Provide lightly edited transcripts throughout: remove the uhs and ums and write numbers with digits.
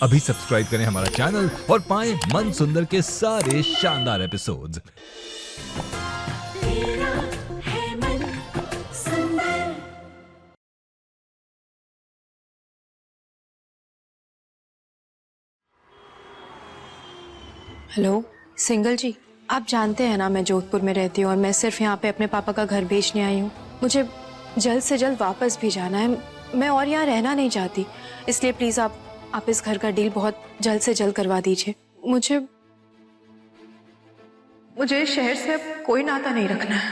अभी सब्सक्राइब करें हमारा चैनल और पाएं मन सुंदर के सारे शानदार एपिसोड्स। हेलो सिंगल जी, आप जानते हैं ना मैं जोधपुर में रहती हूँ और मैं सिर्फ यहाँ पे अपने पापा का घर बेचने आई हूँ। मुझे जल्द से जल्द वापस भी जाना है, मैं और यहाँ रहना नहीं चाहती, इसलिए प्लीज आप इस घर का डील बहुत जल्द से जल्द करवा दीजिए। मुझे इस शहर से अब कोई नाता नहीं रखना है।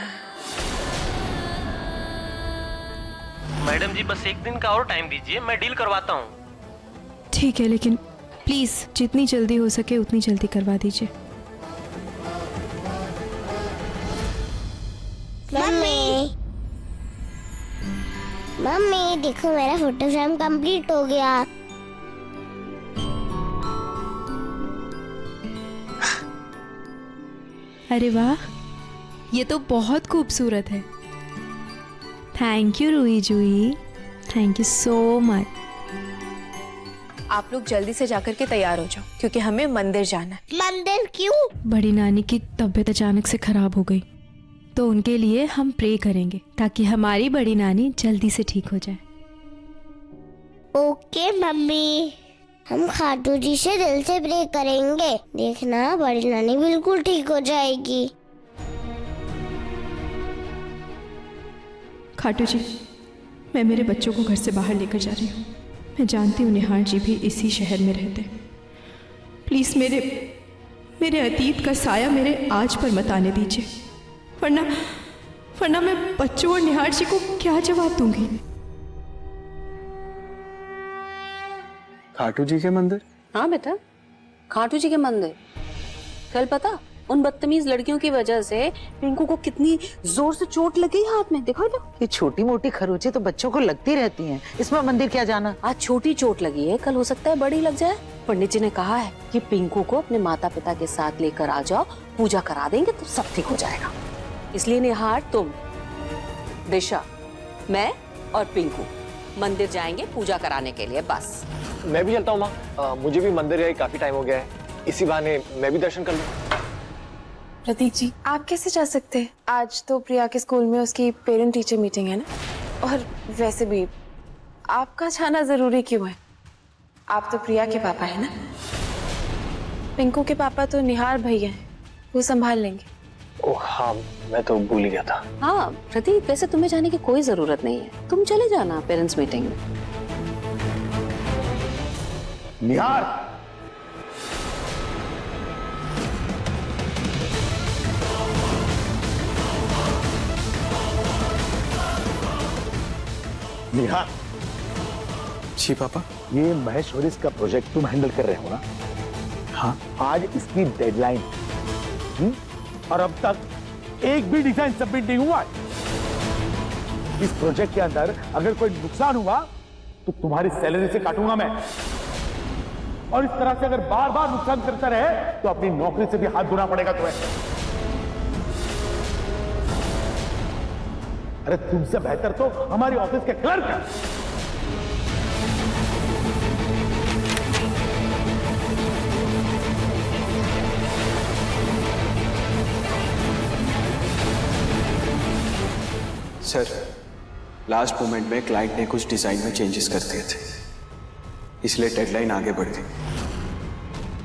मैडम जी बस एक दिन का और टाइम दीजिए, मैं डील करवाता हूँ। ठीक है, लेकिन प्लीज जितनी जल्दी हो सके उतनी जल्दी करवा दीजिए। मम्मी मम्मी देखो मेरा फोटो फ्रेम कंप्लीट हो गया। अरे वाह, ये तो बहुत खूबसूरत है। Thank you Ruhi Juhi, thank you so much. आप लोग जल्दी से जाकर के तैयार हो जाओ क्योंकि हमें मंदिर जाना है। मंदिर क्यों? बड़ी नानी की तबीयत अचानक से खराब हो गई, तो उनके लिए हम प्रे करेंगे ताकि हमारी बड़ी नानी जल्दी से ठीक हो जाए। ओके मम्मी, हम खाटू जी से दिल से प्रे करेंगे, देखना बड़ी नानी बिल्कुल ठीक हो जाएगी। खाटू जी, मैं मेरे बच्चों को घर से बाहर लेकर जा रही हूँ। मैं जानती हूँ निहार जी भी इसी शहर में रहते हैं। प्लीज़ मेरे अतीत का साया मेरे आज पर मत आने दीजिए, वरना मैं बच्चों और निहार जी को क्या जवाब दूंगी। खाटू जी के मंदिर? हाँ बेटा, खाटू जी के मंदिर। कल पता उन बदतमीज लड़कियों की वजह से पिंकू को कितनी जोर से चोट लगी हाथ में, देखो ना। ये छोटी मोटी खरोंचे तो बच्चों को लगती रहती हैं, इसमें मंदिर क्या जाना। आज छोटी चोट लगी है, कल हो सकता है बड़ी लग जाए। पंडित जी ने कहा है कि पिंकू को अपने माता पिता के साथ लेकर आ जाओ, पूजा करा देंगे तो सब ठीक हो जाएगा। इसलिए निहार, तुम, दिशा, मैं और पिंकू मंदिर जाएंगे पूजा कराने के लिए। बस मैं भी चलता हूँ माँ, मुझे भी मंदिर गए काफी टाइम हो गया है, इसी बहाने मैं भी दर्शन कर लूँ। प्रतीक जी, आप कैसे जा सकते हैं? आज तो प्रिया के स्कूल में उसकी पेरेंट टीचर मीटिंग है ना, और वैसे भी आपका जाना जरूरी क्यों है? आप तो प्रिया के पापा है ना। पिंकू के पापा तो निहार भैया हैं, वो संभाल लेंगे। ओह हाँ, मैं तो भूल ही गया था। हाँ प्रतीक, वैसे तुम्हें जाने की कोई जरूरत नहीं है, तुम चले जाना पेरेंट्स मीटिंग में। निहार, निहार। जी पापा। ये महेश और इसका प्रोजेक्ट तुम हैंडल कर रहे हो ना? हाँ। आज इसकी डेडलाइन और अब तक एक भी डिजाइन सबमिट नहीं हुआ है। इस प्रोजेक्ट के अंदर अगर कोई नुकसान हुआ तो तुम्हारी सैलरी से काटूंगा मैं, और इस तरह से अगर बार बार नुकसान करता रहे तो अपनी नौकरी से भी हाथ धोना पड़ेगा तुम्हें। अरे तुमसे बेहतर तो हमारी ऑफिस के क्लर्क है। सर, लास्ट मोमेंट में क्लाइंट ने कुछ डिजाइन में चेंजेस कर दिए थे, इसलिए डेडलाइन आगे बढ़ गई।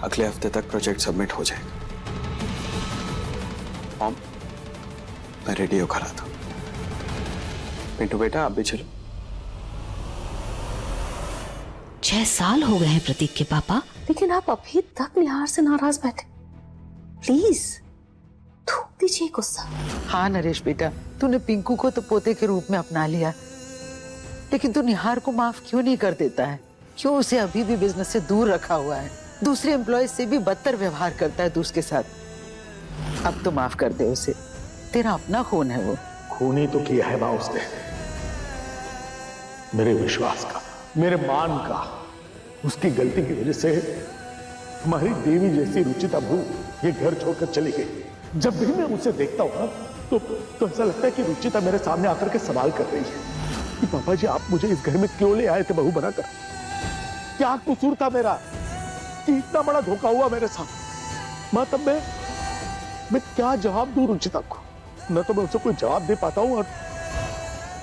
अगले हफ्ते तक प्रोजेक्ट सबमिट हो जाएगा। मॉम, मैं रेडी होकर आता हूं। पिंटू बेटा आप भी चलो। 6 साल हो गए हैं प्रतीक के पापा, लेकिन आप अभी तक निहार से नाराज बैठे। प्लीज थूक दीजिए गुस्सा। हाँ नरेश बेटा, तूने पिंकू को तो पोते के रूप में अपना लिया, लेकिन तू निहार को माफ क्यों नहीं कर देता है? क्यों उसे अभी भी बिजनेस से दूर रखा हुआ है? दूसरे एम्प्लॉयज से भी बदतर व्यवहार करता है तू उसके साथ। अब तो माफ कर दे उसे, तेरा अपना खून है वो। खून ही तो किया है मां उसने, मेरे विश्वास का, मेरे मान का। उसकी गलती की वजह से हमारी देवी जैसी रुचिता भू ये घर छोड़कर चली गई। जब भी मैं उसे देखता हूँ ना तो ऐसा लगता है कि रुचिता मेरे सामने आकर के सवाल कर रही है कि पापा जी आप मुझे इस घर में क्यों ले आए थे बहू बनाकर? क्या कसूर था मेरा? कि इतना बड़ा धोखा हुआ मेरे साथ। माँ तब मैं क्या जवाब दूं रुचिता को? न तो मैं उसे कोई जवाब दे पाता हूं और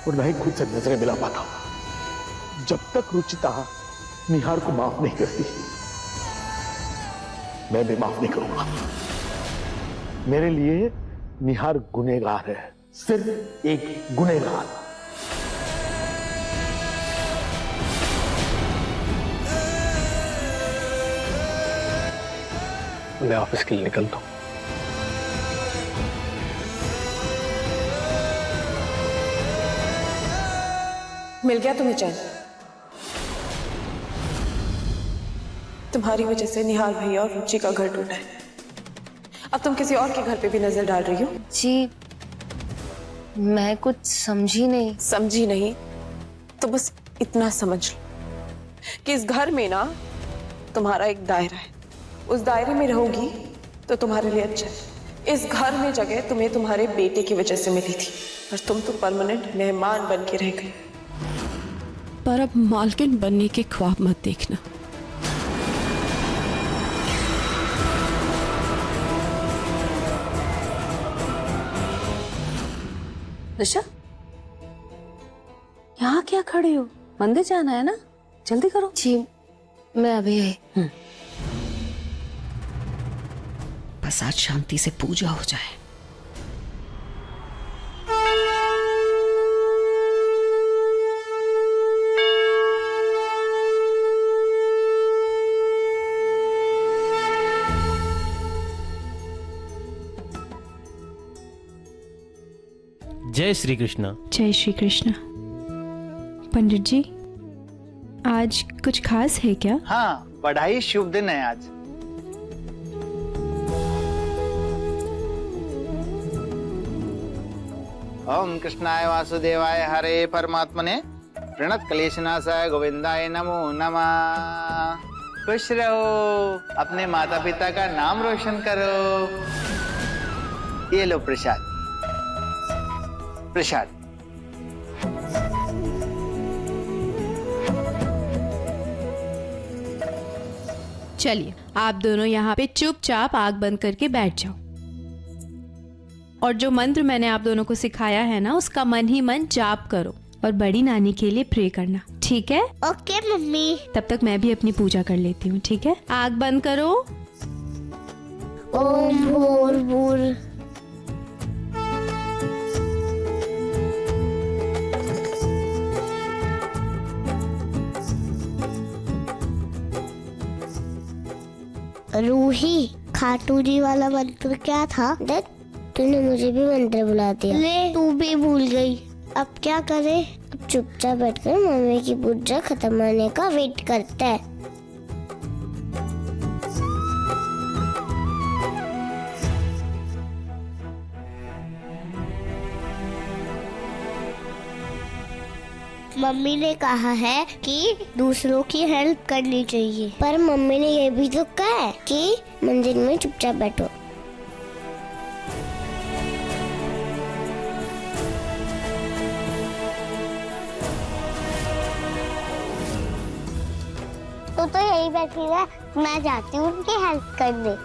न ही खुद से नजरें मिला पाता हूं। जब तक रुचिता निहार को माफ नहीं करती, मैं भी माफ नहीं करूंगा। मेरे लिए निहार गुनहगार है, सिर्फ एक गुनहगार। मैं ऑफिस के लिए निकलता हूं। मिल गया तुम्हें चैन? तुम्हारी वजह से निहार भैया और रुचि का घर टूटा है। अब तुम किसी और के घर पे भी नजर डाल रही हो। जी मैं कुछ समझी नहीं। समझी नहीं तो बस इतना समझ लो कि इस घर में ना तुम्हारा एक दायरा है। उस दायरे में रहोगी तो तुम्हारे लिए अच्छा है। इस घर में जगह तुम्हें तुम्हारे बेटे की वजह से मिली थी और तुम तो परमानेंट मेहमान बन के रह गई। पर अब मालकिन बनने के ख्वाब मत देखना। ऋषा, यहाँ क्या खड़ी हो? मंदिर जाना है ना, जल्दी करो। जी मैं अभी आई। बस आज शांति से पूजा हो जाए। जय श्री कृष्णा। जय श्री कृष्ण। पंडित जी, आज कुछ खास है क्या? हाँ, बड़ा ही शुभ दिन है आज। ओम कृष्णाय वासुदेवाय हरे परमात्मने प्रणत क्लेशनाशाय गोविंदाय नमो नमः। खुश रहो, अपने माता पिता का नाम रोशन करो। ये लो प्रसाद। प्रसाद। चलिए आप दोनों यहाँ पे चुपचाप आग बंद करके बैठ जाओ और जो मंत्र मैंने आप दोनों को सिखाया है ना, उसका मन ही मन जाप करो और बड़ी नानी के लिए प्रे करना, ठीक है? Okay mummy. तब तक मैं भी अपनी पूजा कर लेती हूँ, ठीक है? आग बंद करो। ओम भूर्भुवः रूही, खाटू जी वाला मंत्र क्या था? देख तूने मुझे भी मंत्र बुला दिया। ले तू भी भूल गई। अब क्या करे? अब चुपचाप बैठकर मम्मी की पूजा खत्म होने का वेट करते हैं। मम्मी ने कहा है कि दूसरों की हेल्प करनी चाहिए, पर मम्मी ने ये भी तो कहा है कि मंदिर में चुपचाप बैठो। तो यही बैठी है, मैं जाती हूँ उनकी हेल्प करने।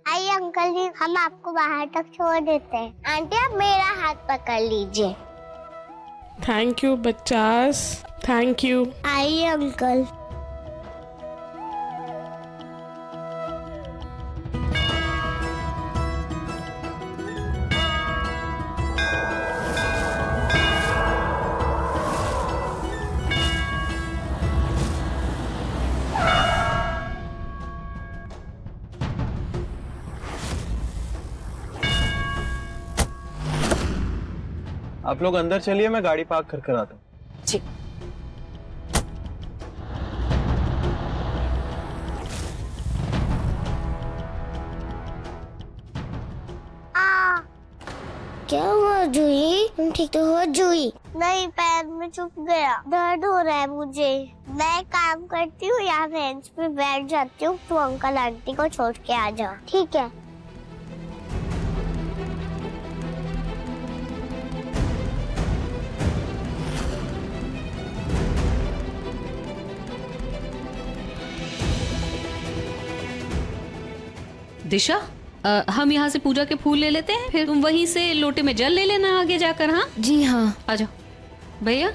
आइए अंकल जी, हम आपको बाहर तक छोड़ देते हैं। आंटी आप मेरा हाथ पकड़ लीजिए। थैंक यू बच्चास, थैंक यू। आइए अंकल। आप लोग अंदर चलिए, मैं गाड़ी पार्क कर आता हूँ। जी। क्या हुआ जूही? तुम ठीक तो हो जूही? नहीं, पैर में चुभ गया, दर्द हो रहा है मुझे। मैं काम करती हूँ, यहाँ बेंच पे बैठ जाती हूँ, तू अंकल आंटी को छोड़ के आ जा, ठीक है? दिशा, हम यहाँ से पूजा के फूल ले लेते हैं, फिर तुम वहीं से लोटे में जल ले लेना आगे जाकर। हाँ जी हाँ। आ जाओ भैया।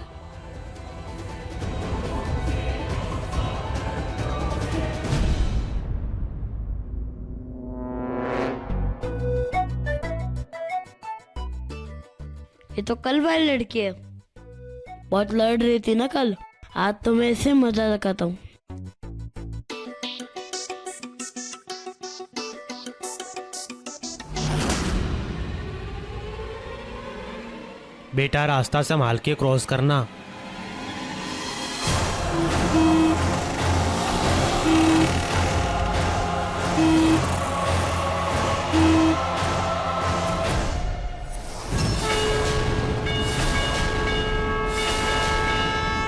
ये तो कल वाली लड़की है, बहुत लड़ रही थी ना कल। आज तो मैं इसे मजा लगाता हूँ। बेटा रास्ता संभाल के क्रॉस करना।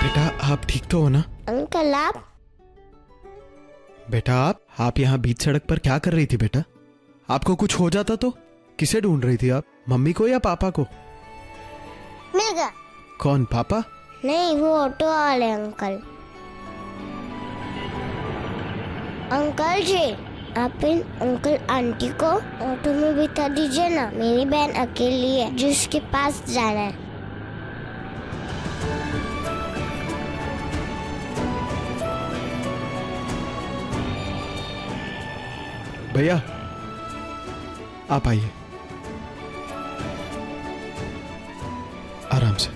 बेटा आप ठीक तो हो ना? अंकल आप? बेटा आप यहाँ बीच सड़क पर क्या कर रही थी बेटा? आपको कुछ हो जाता तो? किसे ढूंढ रही थी आप? मम्मी को या पापा को? मिल गया। कौन, पापा? नहीं, वो ऑटो वाले अंकल। अंकल जी, आप इन अंकल आंटी को ऑटो में बिठा दीजिए ना, मेरी बहन अकेली है जिसके पास जाना है। भैया आप आइए, आराम से।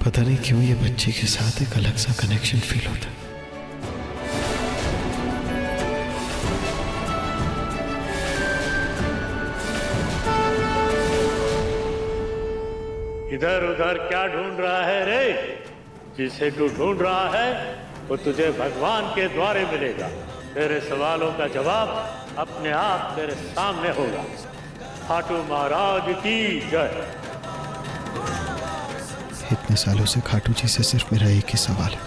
पता नहीं क्यों ये बच्चे के साथ एक अलग सा कनेक्शन फील होता है। इधर उधर क्या ढूंढ रहा है रे? जिसे तू ढूंढ रहा है वो तुझे भगवान के द्वारे मिलेगा। तेरे सवालों का जवाब अपने आप तेरे सामने होगा। खाटू महाराज की जय। इतने सालों से खाटू जी से सिर्फ मेरा एक ही सवाल है,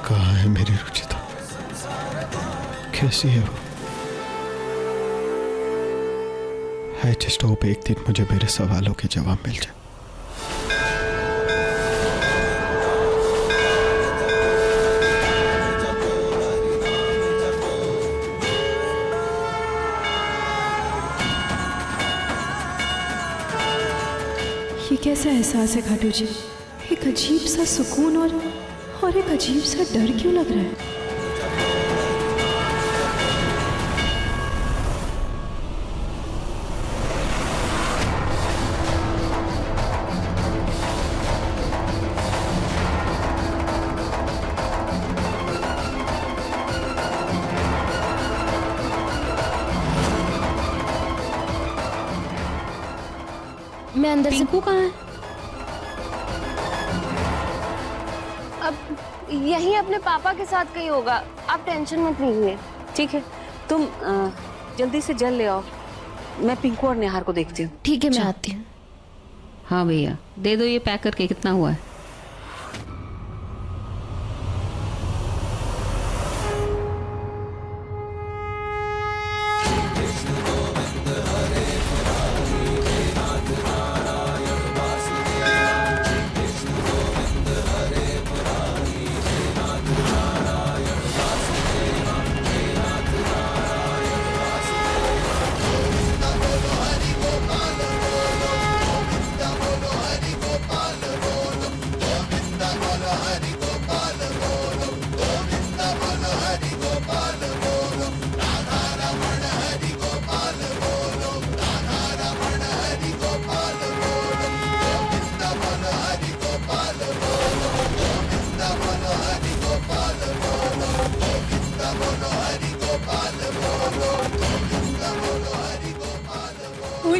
कहाँ है मेरी रुचिता? कैसी है वो? I just hope एक दिन मुझे मेरे सवालों के जवाब मिल जाए। ये कैसा एहसास है खाटू जी? एक अजीब सा सुकून और एक अजीब सा डर क्यों लग रहा है? मैं अंदर से। पिंकू कहाँ है? अब यही अपने पापा के साथ कहीं होगा, आप टेंशन मत लीजिए। ठीक है, तुम जल्दी से जल ले आओ, मैं पिंकू और निहार को देखती हूँ। ठीक है, मैं आती हूँ। हाँ भैया, दे दो ये पैक करके। कितना हुआ है?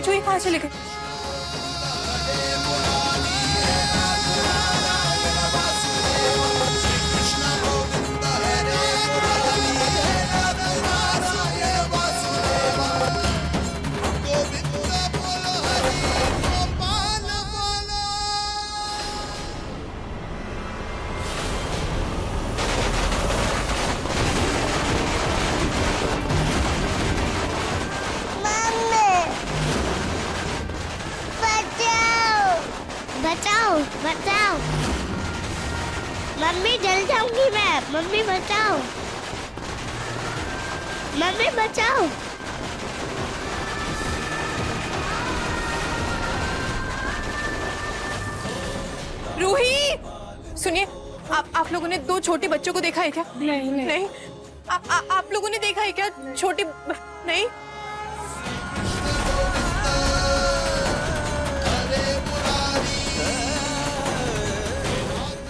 चूही कहाँ चले गए? मम्मी जल जाऊंगी मैं। मम्मी बचाओ, मम्मी बचाओ। रूही, सुनिए, आप लोगों ने दो छोटे बच्चों को देखा है क्या? नहीं। आप लोगों ने देखा है क्या छोटी? नहीं।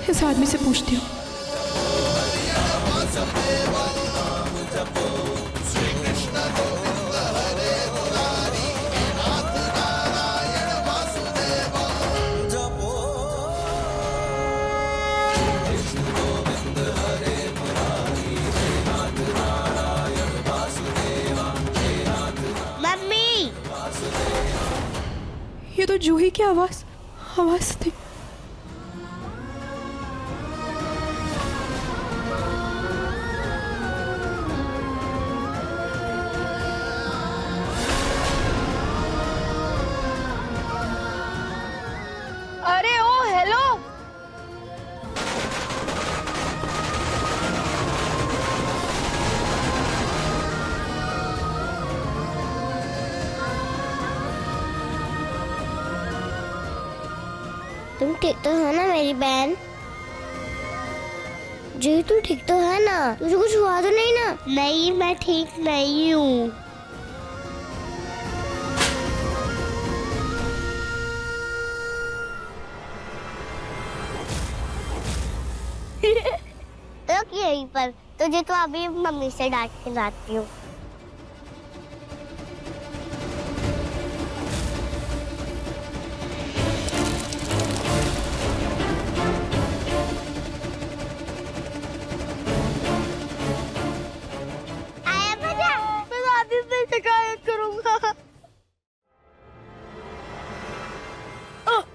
इस आदमी से पूछती हूँ। ये तो जूही की आवाज थी। अरे ओ हेलो, तुम ठीक तो है ना मेरी बहन? जी तू ठीक तो है ना? तुझे कुछ हुआ तो नहीं ना? नहीं, मैं ठीक नहीं हूँ। रुक यहीं पर, तुझे तो अभी मम्मी से डांट के लाती हूँ।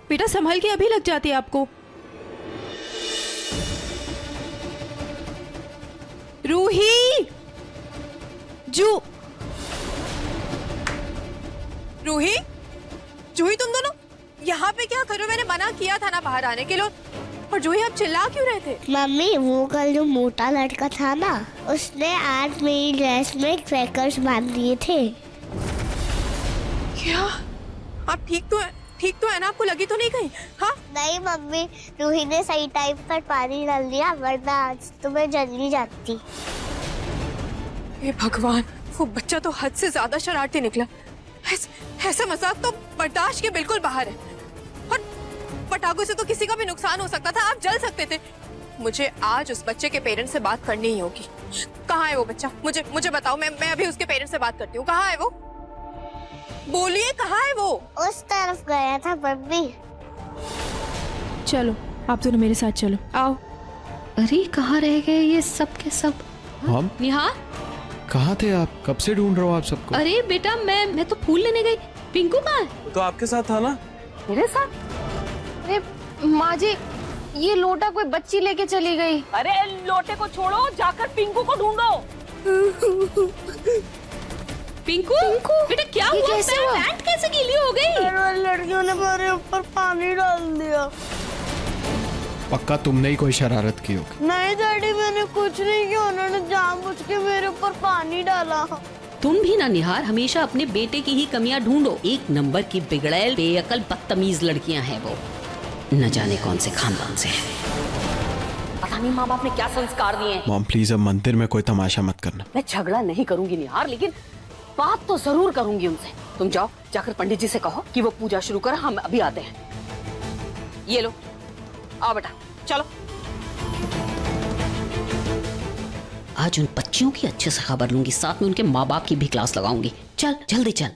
बेटा संभल के, अभी लग जाती है आपको। रूही, रूही, जूही, तुम दोनों यहाँ पे क्या करो? मैंने मना किया था ना बाहर आने के लिए। और जूही आप चिल्ला क्यों रहे थे? मम्मी वो कल जो मोटा लड़का था ना, उसने आज मेरी ड्रेस में क्रैकर्स बांध दिए थे। क्या? आप ठीक तो है ना? आपको लगी तो नहीं कहीं? हाँ? नहीं मम्मी, रूही ने सही टाइम पर पानी डाल दिया, वरना आज तो मैं जल्दी जाती। हे भगवान, वो बच्चा तो हद से ज्यादा शरारती निकला। ऐसा मजाक तो बर्दाश्त के बिल्कुल बाहर है। और पटाखों से तो किसी का भी नुकसान हो सकता था, आप जल सकते थे। मुझे आज उस बच्चे के पेरेंट्स से बात करनी ही होगी। कहाँ है वो बच्चा? मुझे बताओ, मैं अभी उसके पेरेंट्स से बात करती हूँ। कहाँ है वो? बोलिए, कहाँ है वो? उस तरफ गया था मम्मी। चलो आप दोनों मेरे साथ चलो, आओ। अरे कहाँ रह गए ये सब के सब? हम? निहार, कहाँ थे आप? कब से ढूंढ रहा हूँ आप सबको। अरे बेटा मैं तो फूल लेने गई। पिंकू कहाँ है? तो आपके साथ था ना? मेरे साथ? अरे माँ जी, ये लोटा कोई बच्ची लेके चली गई। अरे लोटे को छोड़ो, जाकर पिंकू को ढूंढो। पिंकू बेटा क्या हुआ? पैंट कैसे गीली हो गई? लड़कियों ने मेरे ऊपर पानी डाल दिया। पक्का तुमने ही कोई शरारत की होगी। नहीं डैडी, मैंने कुछ नहीं किया, उन्होंने जानबूझ के मेरे ऊपर पानी डाला। तुम भी ना निहार, हमेशा अपने बेटे की ही कमियां ढूंढो। एक नंबर की बिगड़ैल, बेअकल, बदतमीज लड़कियां हैं वो। न जाने कौन से खानदान से है। पता नहीं माँ बाप ने क्या संस्कार दिए हैं। मॉम प्लीज अब मंदिर में कोई तमाशा मत करना। मैं झगड़ा नहीं करूंगी निहार, लेकिन बात तो जरूर करूंगी उनसे। तुम जाओ, जाकर पंडित जी से कहो कि वो पूजा शुरू कर, हम अभी आते हैं। ये लो, आओ बेटा, चलो। आज उन बच्चियों की अच्छे से खबर लूंगी, साथ में उनके माँ बाप की भी क्लास लगाऊंगी। चल जल्दी चल।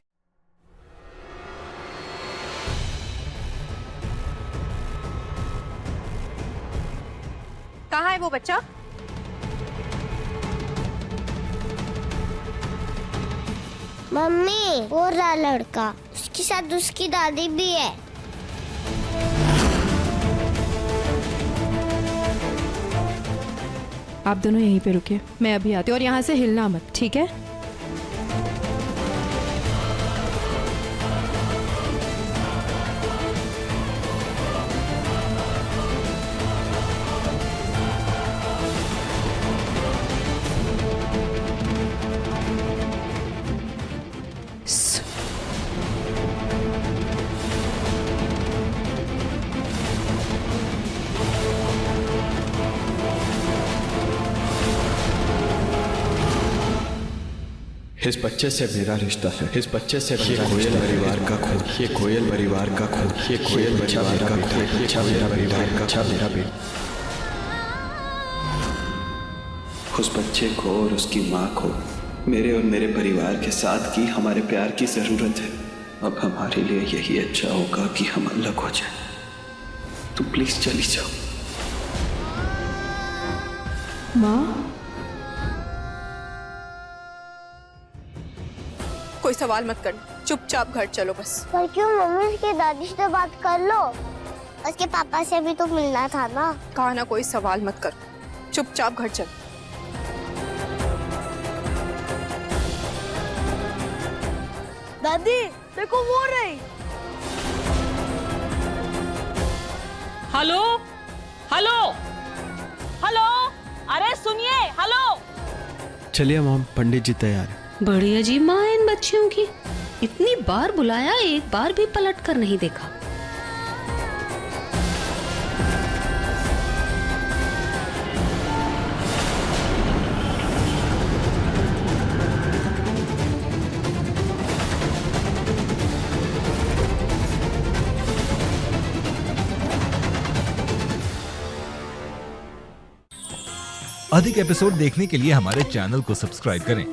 कहाँ है वो बच्चा? मम्मी वो रहा लड़का, उसके साथ उसकी दादी भी है। आप दोनों यहीं पे रुकिए, मैं अभी आती हूँ। और यहाँ से हिलना मत, ठीक है? इस बच्चे से मेरा रिश्ता है, इस बच्चे से मेरा कोयल परिवार का खून, ये कोयल परिवार का खून, ये कोयल परिवार का खून, अच्छा मेरा परिवार का, अच्छा मेरा बेटा। उस बच्चे को और उसकी माँ को मेरे और मेरे परिवार के साथ की हमारे प्यार की जरूरत है। अब हमारे लिए यही अच्छा होगा कि हम अलग हो जाए। तुम प्लीज चली जाओ। माँ, कोई सवाल मत कर, चुपचाप घर चलो बस। पर क्यों मम्मी, उसके दादी से बात कर लो, उसके पापा से भी तो मिलना था ना। कहा ना कोई सवाल मत कर, चुपचाप घर चल। दादी देखो वो रही। हेलो हेलो हेलो, अरे सुनिए, हेलो। चलिए मॉम, पंडित जी तैयार है। बड़ी अजीब माँ है इन बच्चियों की, इतनी बार बुलाया, एक बार भी पलट कर नहीं देखा। अधिक एपिसोड देखने के लिए हमारे चैनल को सब्सक्राइब करें